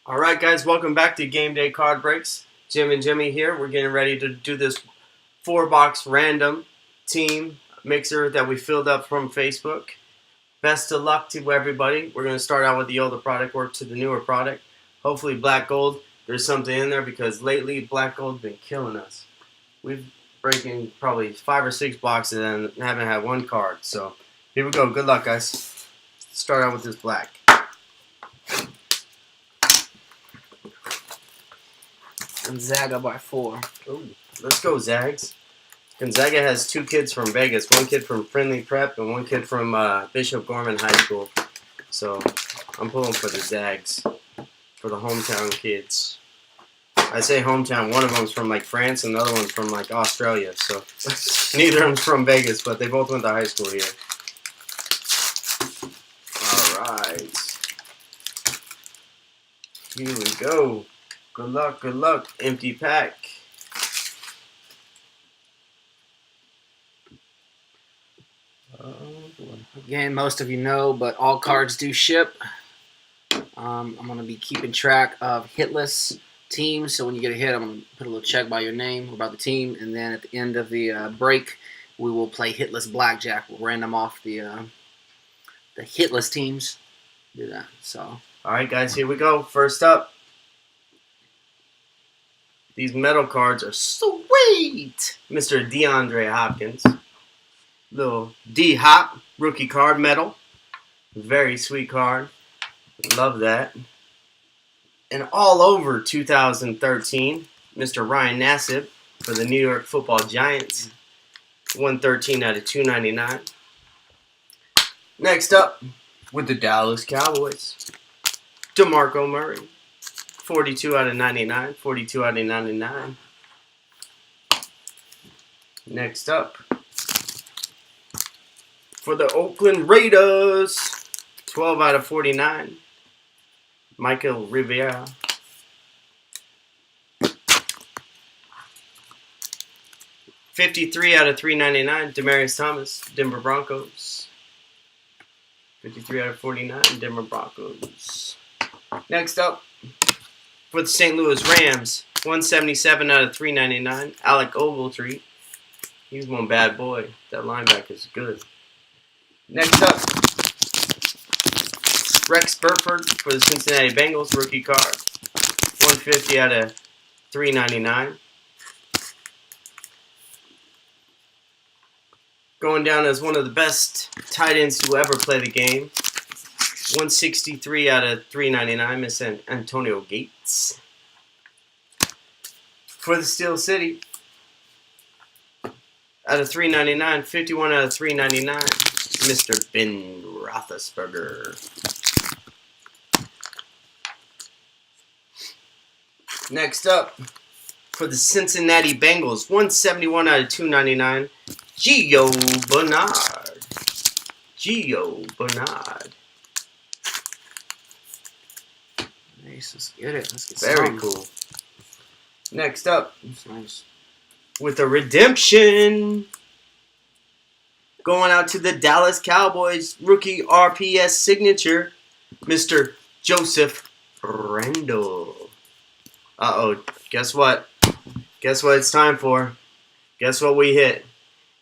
Alright guys, welcome back to Game Day Card Breaks. Jim and Jimmy here. We're getting ready to do this 4-box random team mixer that we filled up from Facebook. Best of luck to everybody. We're going to start out with the older product, work to the newer product. Hopefully black gold, there's something in there because lately black gold's been killing us. We've breaking probably 5 or 6 boxes and haven't had one card. So here we go. Good luck guys. Start out with this black. Gonzaga by 4. Ooh, let's go, Zags. Gonzaga has 2 kids from Vegas, 1 kid from Friendly Prep and 1 kid from Bishop Gorman High School. So I'm pulling for the Zags, for the hometown kids. I say hometown, one of them's from like France and the other one's from like Australia. So neither of them's from Vegas, but they both went to high school here. Alright. Here we go. Good luck, good luck. Empty pack. Again, most of you know, but all cards do ship. I'm going to be keeping track of hitless teams, so when you get a hit, I'm going to put a little check by your name or by the team, and then at the end of the break, we will play hitless blackjack. We'll random off the hitless teams. Do that. So. All right, guys, here we go. First up. These metal cards are sweet. Mr. DeAndre Hopkins. Little D-Hop rookie card metal. Very sweet card. Love that. And all over 2013, Mr. Ryan Nassib for the New York Football Giants. 113 out of 299. Next up, with the Dallas Cowboys, DeMarco Murray. 42 out of 99. 42 out of 99. Next up, for the Oakland Raiders, 12 out of 49. Michael Rivera. $53 out of 399. Demaryius Thomas, Denver Broncos. 53 out of 49. Denver Broncos. Next up, for the St. Louis Rams, 177 out of 399. Alec Ogletree. He's one bad boy. That linebacker is good. Next up, Rex Burford for the Cincinnati Bengals, rookie card. 150 out of 399. Going down as one of the best tight ends to ever play the game. 163 out of 399, Miss Antonio Gates. For the Steel City, out of 399, 51 out of 399, Mr. Ben Roethlisberger. Next up, for the Cincinnati Bengals, 171 out of 299, Gio Bernard. Gio Bernard. Nice, let's get it. Let's get Very some. cool. Next up, That's nice. with a redemption, going out to the Dallas Cowboys rookie RPS signature, Mr. Joseph Randle. Uh-oh, guess what? Guess what it's time for? Guess what we hit?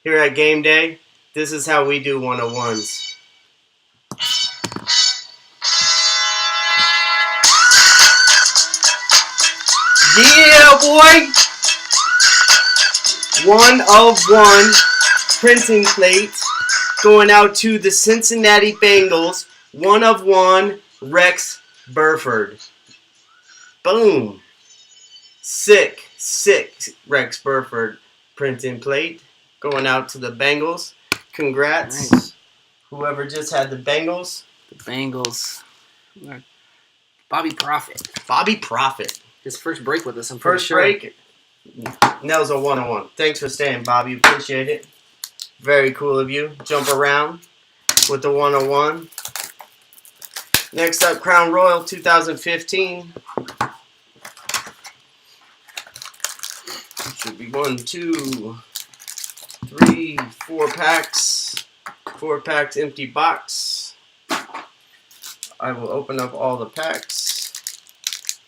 Here at Game Day, this is how we do 101s. Yeah, boy! 1 of 1 printing plate going out to the Cincinnati Bengals. 1 of 1 Rex Burford. Boom! Sick Rex Burford printing plate going out to the Bengals. Congrats. Nice. Whoever just had the Bengals. The Bengals. Bobby Prophet. Bobby Prophet. His first break with us, I'm pretty First sure. break. That was a 101. Thanks for staying, Bobby. Appreciate it. Very cool of you. Jump around with the 101. Next up, Crown Royal 2015. Should be 1, 2, 3, 4 packs. 4 packs, empty box. I will open up all the packs.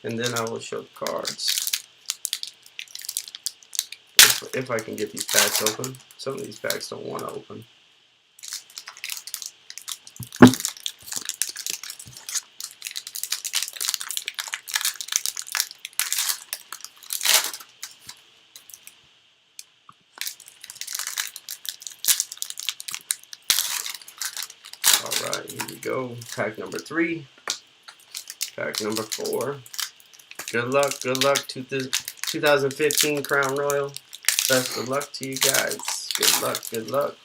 and then I will show the cards. If I can get these packs open. Some of these packs don't want to open. Alright, here we go. Pack number 3. Pack number 4. Good luck, 2015 Crown Royal. Best of luck to you guys. Good luck, good luck.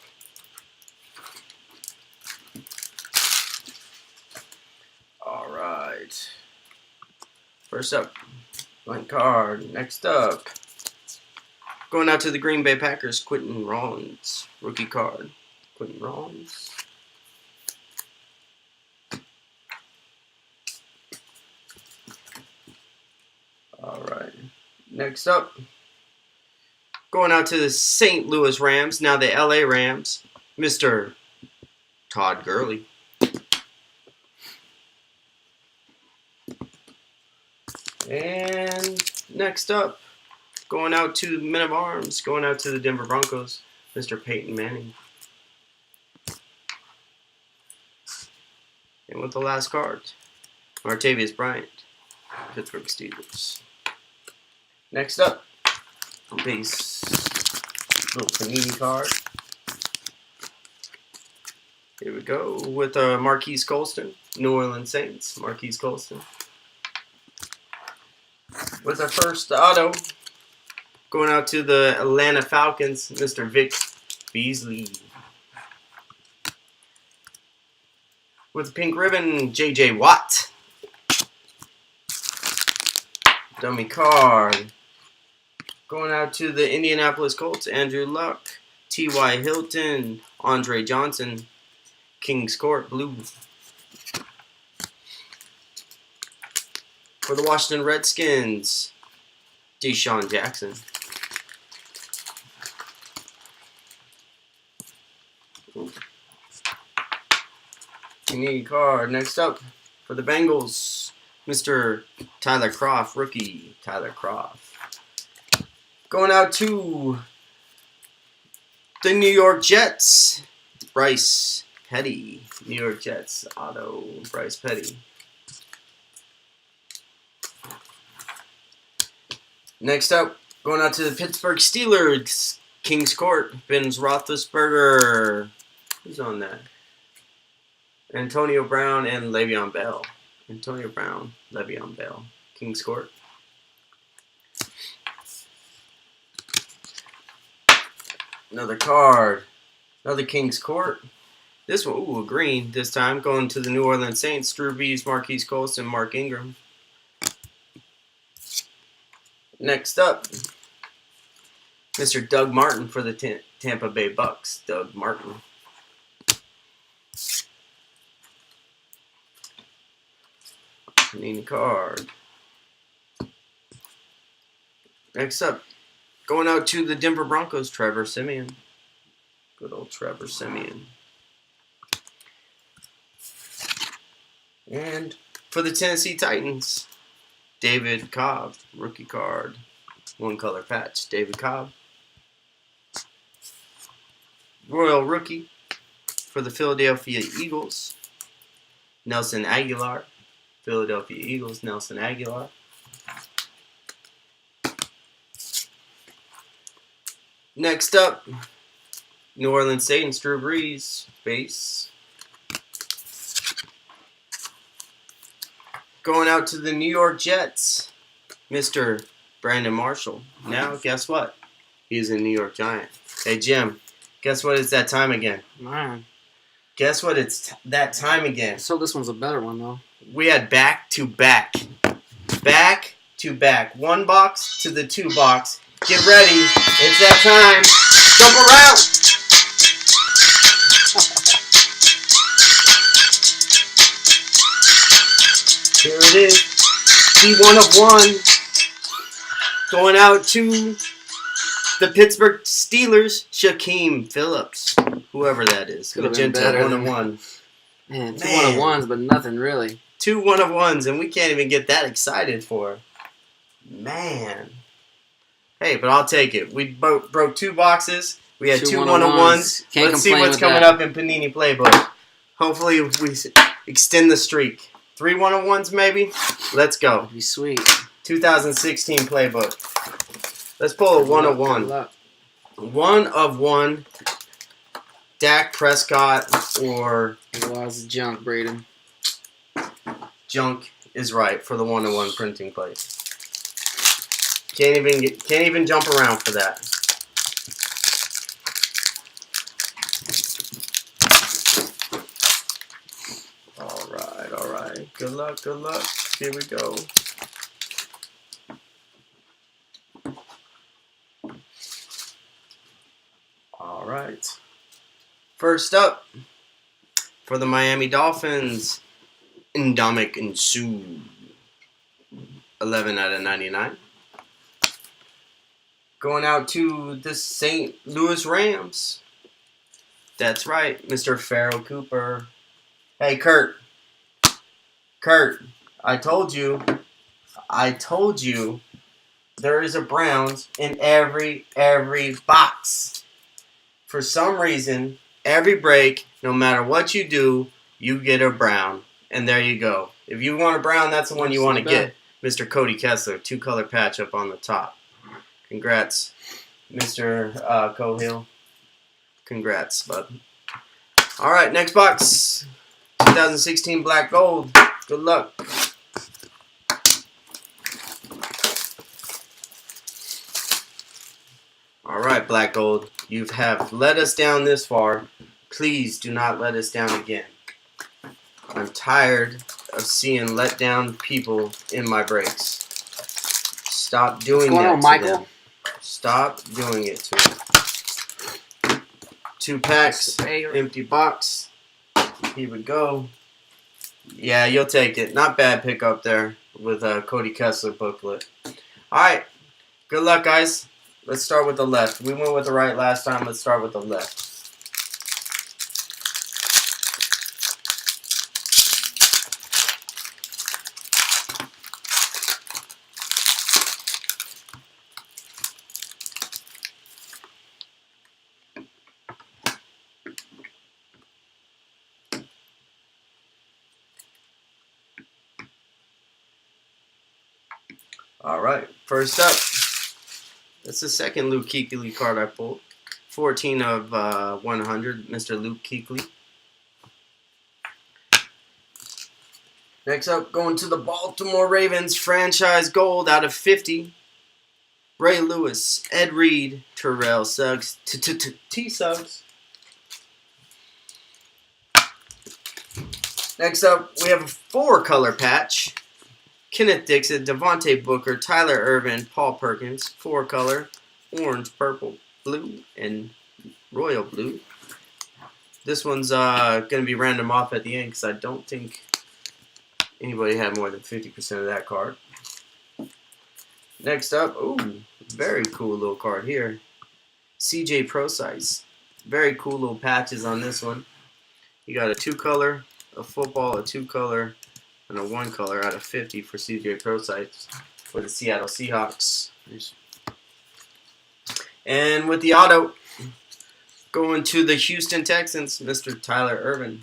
Alright. First up, blank card. Next up, going out to the Green Bay Packers, Quentin Rollins. Rookie card. Quentin Rollins. Alright. Next up, going out to the St. Louis Rams, now the LA Rams, Mr. Todd Gurley. And next up, going out to Men of Arms, going out to the Denver Broncos, Mr. Peyton Manning. And with the last card, Martavius Bryant, Pittsburgh Steelers. Next up, base little Panini card. Here we go with Marquise Colston, New Orleans Saints, Marquise Colston. With our first auto, going out to the Atlanta Falcons, Mr. Vic Beasley. With the pink ribbon, J.J. Watt. Dummy card. Going out to the Indianapolis Colts, Andrew Luck, T.Y. Hilton, Andre Johnson, Kings Court Blue. For the Washington Redskins, Deshaun Jackson. Panini card. Next up, for the Bengals, Mr. Tyler Kroft, rookie Tyler Kroft. Going out to the New York Jets, Bryce Petty. New York Jets auto, Bryce Petty. Next up, going out to the Pittsburgh Steelers, Kings Court, Ben Roethlisberger. Who's on that? Antonio Brown and Le'Veon Bell. Antonio Brown, Le'Veon Bell, Kings Court. Another card. Another Kings Court. This one, ooh, a green this time. Going to the New Orleans Saints. Drew Brees, Marquise Colston, Mark Ingram. Next up, Mr. Doug Martin for the Tampa Bay Bucks. Doug Martin. Panini card. Next up, going out to the Denver Broncos, Trevor Siemian. Good old Trevor Siemian. And for the Tennessee Titans, David Cobb, rookie card. One color patch, David Cobb. Royal rookie for the Philadelphia Eagles, Nelson Aguilar. Philadelphia Eagles, Nelson Aguilar. Next up, New Orleans Saints, Drew Brees, base. Going out to the New York Jets, Mr. Brandon Marshall. Now, guess what? He's a New York Giant. Hey, Jim, guess what? It's that time again. Man. Guess what? It's that time again. So this one's a better one, though. We had back-to-back. Back-to-back. One box to the 2 box. Get ready. It's that time. Jump around. Here it is. D1 of 1. Going out to the Pittsburgh Steelers, Shaquem Phillips. Whoever that is. Could have been Magenta better 1 than of 1. Man, 2 1-of-1s, but nothing really. 2 1-of-1s, and we can't even get that excited for. Man. Hey, but I'll take it. We broke 2 boxes. We had 2 1-of-1s. Let's see what's coming up in Panini Playbook. Hopefully we extend the streak. 3 1-of-1s maybe? Let's go. That'd be sweet. 2016 Playbook. Let's pull a 1-of-1. 1-of-1. Dak Prescott or... There's lots of junk, Braden. Junk is right for the 1-of-1 printing plate. Can't even jump around for that. All right. Good luck. Here we go. All right. First up, for the Miami Dolphins, Ndamukong Suh. 11 out of 99. Going out to the St. Louis Rams. That's right, Mr. Farrell Cooper. Hey, Kurt. I told you there is a Browns in every box. For some reason, every break, no matter what you do, you get a Brown. And there you go. If you want a Brown, that's the one you want to get. Mr. Cody Kessler, 2-color patch up on the top. Congrats, Mr. Cohill. Congrats, bud. All right, next box. 2016 Black Gold. Good luck. All right, Black Gold. You have let us down this far. Please do not let us down again. I'm tired of seeing let down people in my breaks. Stop doing that to them. Stop doing it to them. 2 packs, empty box. Here we go. Yeah, you'll take it. Not bad pick up there with a Cody Kessler booklet. Alright, good luck, guys. Let's start with the left. We went with the right last time. Let's start with the left. All right, first up, that's the second Luke Kuechly card I pulled. 14 of 100, Mr. Luke Kuechly. Next up, going to the Baltimore Ravens franchise gold out of 50. Ray Lewis, Ed Reed, Terrell Suggs, T-Suggs. Next up, we have a 4-color patch. Kenneth Dixon, Devontae Booker, Tyler Irvin, Paul Perkins, 4-color, orange, purple, blue, and royal blue. This one's going to be random off at the end because I don't think anybody had more than 50% of that card. Next up, ooh, very cool little card here. CJ Prosise. Very cool little patches on this one. You got a 2-color, a football, a 2-color, and a 1-color out of 50 for CJ Prosise for the Seattle Seahawks. And with the auto, going to the Houston Texans, Mr. Tyler Irvin.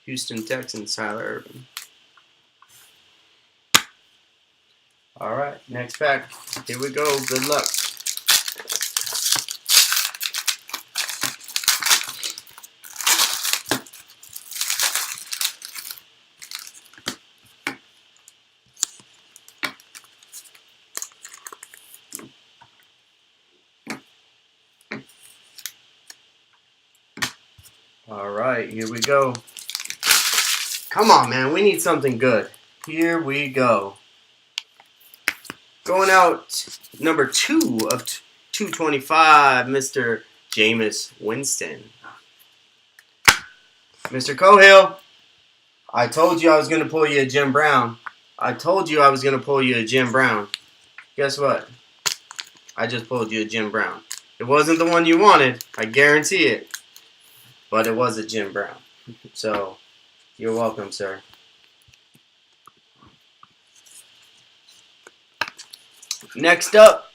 Houston Texans, Tyler Irvin. All right, next pack. Here we go. Good luck. All right, here we go. Come on, man. We need something good. Here we go. Going out, number 2 of 225, Mr. Jameis Winston. Mr. Cohill, I told you I was going to pull you a Jim Brown. Guess what? I just pulled you a Jim Brown. It wasn't the one you wanted. I guarantee it. But it was a Jim Brown. So, you're welcome, sir. Next up,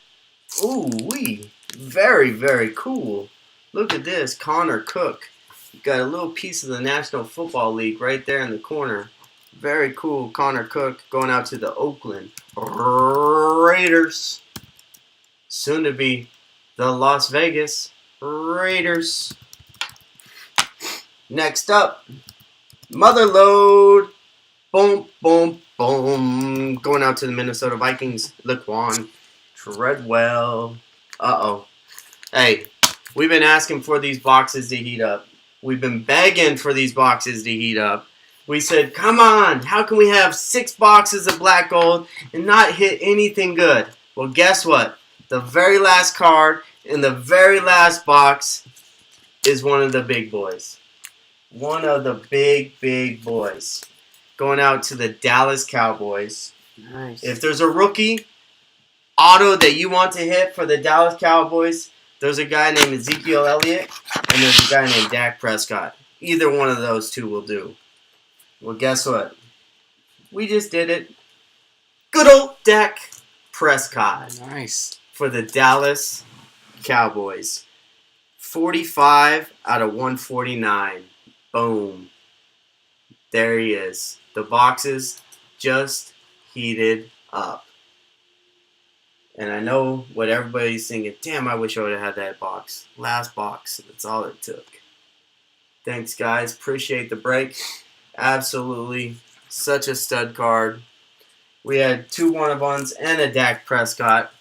ooh wee, very, very cool. Look at this, Connor Cook. Got a little piece of the National Football League right there in the corner. Very cool, Connor Cook going out to the Oakland Raiders. Soon to be the Las Vegas Raiders. Next up, Motherload. Boom, boom, boom. Going out to the Minnesota Vikings, Laquan Treadwell. Uh-oh. Hey, we've been asking for these boxes to heat up. We've been begging for these boxes to heat up. We said, come on, how can we have 6 boxes of black gold and not hit anything good? Well, guess what? The very last card in the very last box is one of the big boys. One of the big boys. Going out to the Dallas Cowboys. Nice. If there's a rookie auto that you want to hit for the Dallas Cowboys, there's a guy named Ezekiel Elliott and there's a guy named Dak Prescott. Either one of those two will do. Well, guess what? We just did it. Good old Dak Prescott Nice. for the Dallas Cowboys. 45 out of 149. Boom. There he is. The boxes just heated up. And I know what everybody's thinking. Damn, I wish I would have had that box. Last box. That's all it took. Thanks, guys. Appreciate the break. Absolutely. Such a stud card. We had 2 one-of-ones and a Dak Prescott.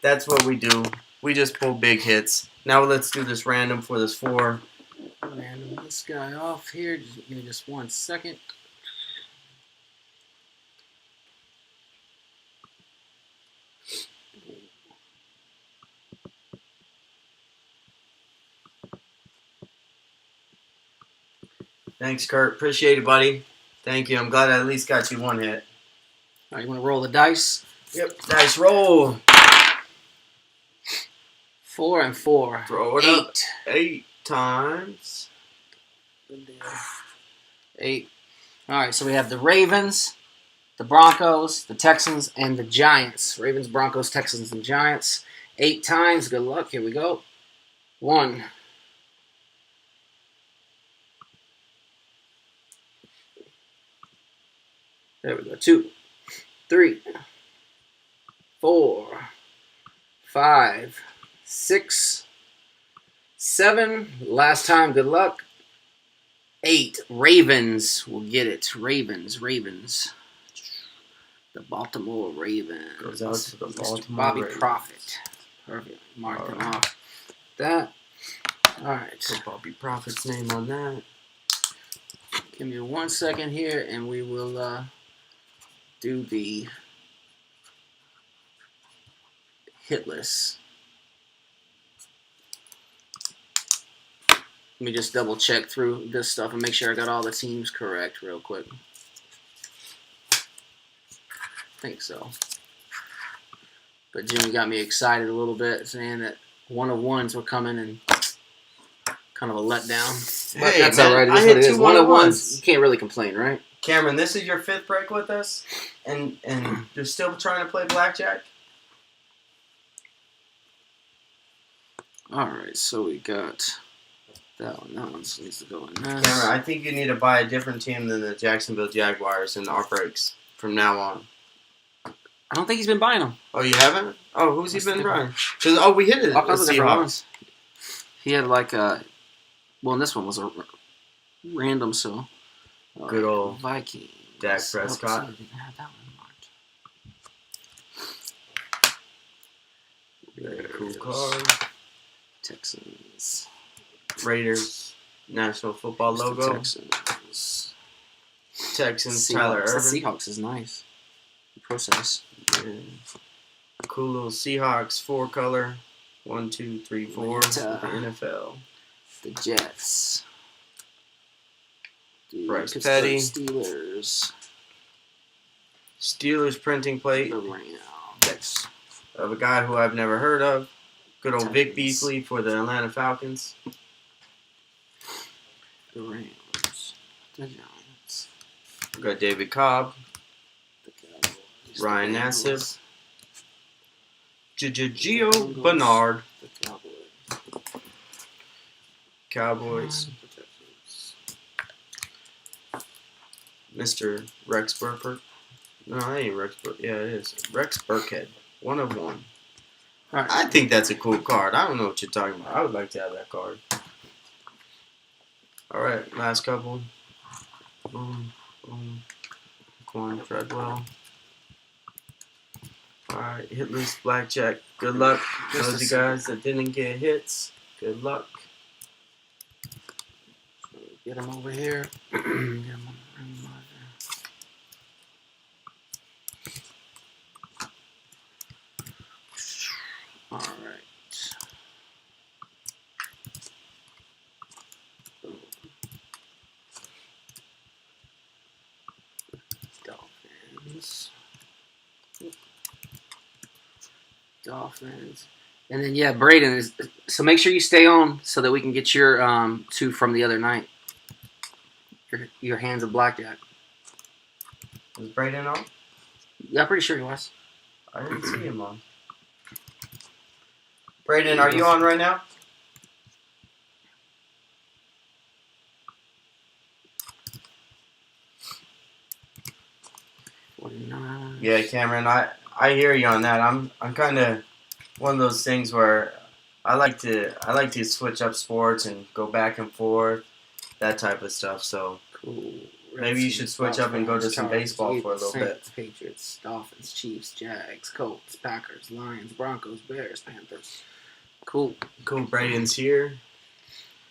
That's what we do. We just pull big hits. Now let's do this random for this 4. Random this guy off here. Just give me just 1 second. Thanks, Kurt. Appreciate it, buddy. Thank you. I'm glad I at least got you 1 hit. All right, you want to roll the dice? Yep. Nice roll. 4 and 4. Throw it 8. up. 8 times. 8. All right, so we have the Ravens, the Broncos, the Texans, and the Giants. Ravens, Broncos, Texans, and Giants. 8 times. Good luck. Here we go. 1. There we go. 2, 3, 4, 5, 6, 7. Last time. Good luck. 8. Ravens will get it. Ravens. The Baltimore Ravens. Goes out to the Mr. Baltimore Bobby Ravens. Prophet. Perfect. Mark them Alright. off. That. All right. Put Bobby Prophet's name on that. Give me 1 second here, and we will do the hit list. Let me just double check through this stuff and make sure I got all the teams correct real quick. I think so. But Jimmy got me excited a little bit, saying that 1-of-1s were coming and kind of a letdown. But Hey, that's man, all right. It I is hit what it 2 is. 1-of-1s, 1-of-1s. you can't really complain, right? Cameron, this is your 5th break with us, and you're still trying to play blackjack? All right, so we got that one. That one needs to go in this. Cameron, I think you need to buy a different team than the Jacksonville Jaguars in our breaks from now on. I don't think he's been buying them. Oh, you haven't? Oh, who's he That's been different. buying? Because we hit it. All kinds The of different Seahawks. ones. He had like a, well, and this one was a random, so. Good old Vikings. Dak Prescott. Oh, so I didn't have that one marked. Very cool Raiders, card. Texans. Raiders, National Football Where's the logo. Texans. Texans, Seahawks. Tyler That Irvin. Seahawks is nice. The process. Yeah. Cool little Seahawks 4-color. 1, 2, 3, 4. Atlanta. The NFL. The Jets. The Bryce Pittsburgh Petty. Steelers. Steelers printing plate The Rams. of a guy who I've never heard of. Good old Vic Titans. Beasley for the Atlanta Falcons. The Rams. The Giants. We got David Cobb. The Cowboys. Ryan the Nassib. Bengals, Gio Bernard. The Cowboys. Mr. Rex Burkhead. No, that ain't Rex Burkhead. Yeah, it is. Rex Burkhead. 1 of 1. All right. I think that's a cool card. I don't know what you're talking about. I would like to have that card. All right, last couple. Boom, boom. Corn Treadwell. All right, hitless blackjack. Good luck. Just Those you guys that didn't get hits, good luck. Get him over here. Get him over here. All right. Dolphins. And then yeah, Braden is. So make sure you stay on so that we can get your 2 from the other night. Your hands of blackjack. Was Braden on? Yeah, I'm pretty sure he was. I didn't see him on. Braden, are you on right now? Yeah, Cameron, I hear you on that. I'm kind of one of those things where I like to switch up sports and go back and forth, that type of stuff. So Cool. maybe you should switch up and go to some baseball for a little bit. Saints, Patriots, Dolphins, Chiefs, Jags, Colts, Packers, Lions, Broncos, Bears, Panthers. Cool. Cool, Braden's here.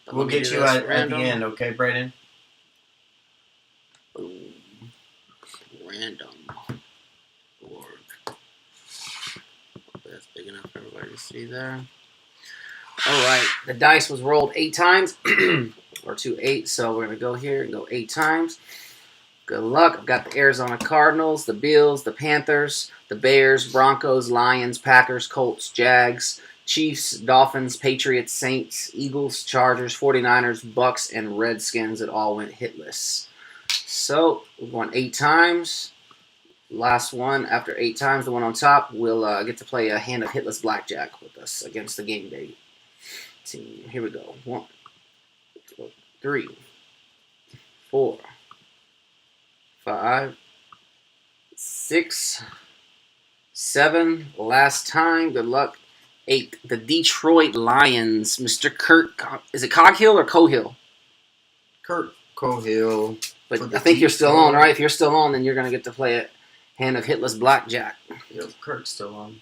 We'll Let me get do you this at the random. end, okay, Braden? Boom. Random. Org. That's big enough for everybody to see there. All right. The dice was rolled 8 times. Or 2 8. So we're going to go here and go 8 times. Good luck. I've got the Arizona Cardinals, the Bills, the Panthers, the Bears, Broncos, Lions, Packers, Colts, Jags, Chiefs, Dolphins, Patriots, Saints, Eagles, Chargers, 49ers, Bucks, and Redskins. It all went hitless. So we're going 8 times. Last one after 8 times, the one on top, will get to play a hand of hitless blackjack with us against the game day team. Here we go. 1, 2, 3, 4, 5, 6, 7. Last time. Good luck. 8. The Detroit Lions. Mr. Kurt. Is it Coghill or Cohill? Kurt Cohill. But I think you're still on, right? If you're still on, then you're going to get to play a hand of hitless blackjack. Yep, Kurt's still on.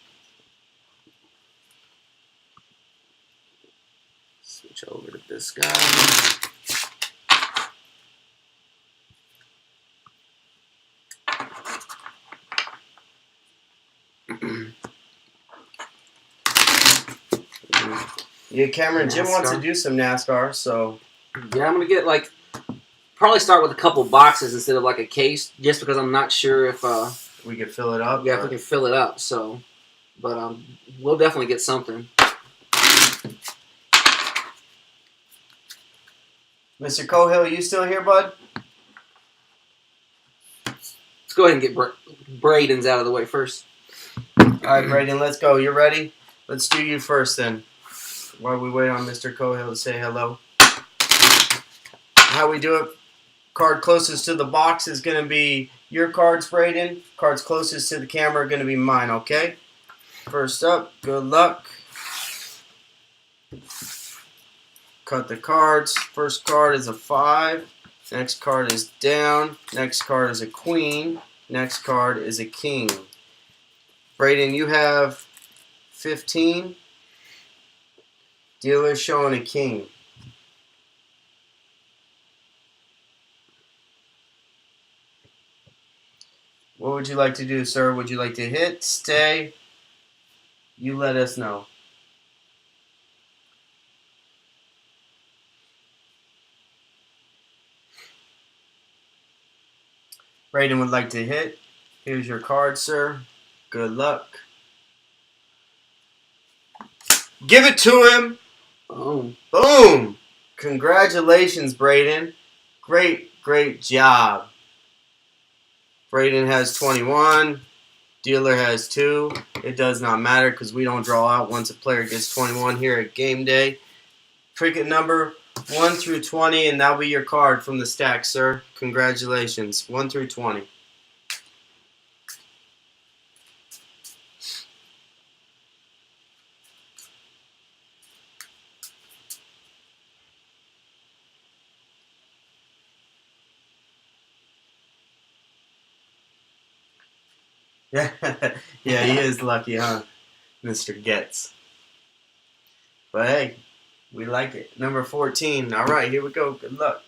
Switch over to this guy. Yeah, Cameron, Jim wants to NASCAR. do some NASCAR, so Yeah, I'm going to get probably start with a couple boxes instead of like a case, just because I'm not sure if we could fill it up. if we can fill it up. So, but we'll definitely get something. Mr. Cohill, you still here, bud? Let's go ahead and get Braden's out of the way first. All right, Braden, let's go. You ready? Let's do you first then, while we wait on Mr. Cohill to say hello. How we do it, card closest to the box is going to be your cards, Braden. Cards closest to the camera are going to be mine, okay? First up, good luck. Cut the cards. First card is a 5. Next card is down. Next card is a queen. Next card is a king. Braden, you have 15. Dealer showing a king. What would you like to do, sir? Would you like to hit, stay? You let us know. Braden would like to hit. Here's your card, sir. Good luck. Give it to him. Boom. Boom. Congratulations, Braden. Great job. Braden has 21. Dealer has 2. It does not matter because we don't draw out once a player gets 21 here at game day. Pick a number 1 through 20, and that'll be your card from the stack, sir. Congratulations. 1 through 20. Yeah, yeah, he is lucky, huh, Mr. Getz? But hey, we like it. Number 14. All right, here we go. Good luck.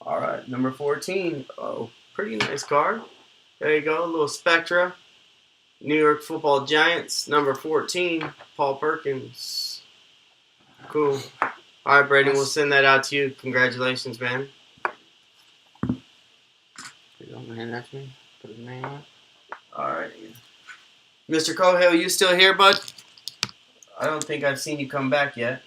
All right, number 14. Oh, pretty nice card. There you go, a little Spectra. New York Football Giants, number 14, Paul Perkins. Cool. All right, Brady, we'll send that out to you. Congratulations, man. Hand that to me. Put his name on. All right. Mr. Cohill, you still here, bud? I don't think I've seen you come back yet.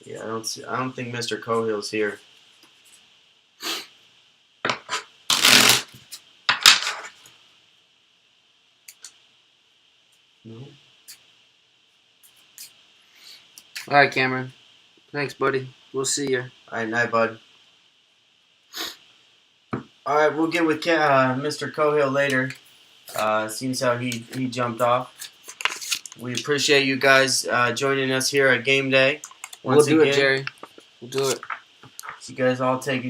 Yeah, I don't think Mr. Cohill's here. No. All right, Cameron. Thanks, buddy. We'll see you. All right, night, bud. All right, we'll get with Mr. Cohill later. Seems how he jumped off. We appreciate you guys joining us here at Game Day. We'll do it, Jerry. We'll do it. You guys all take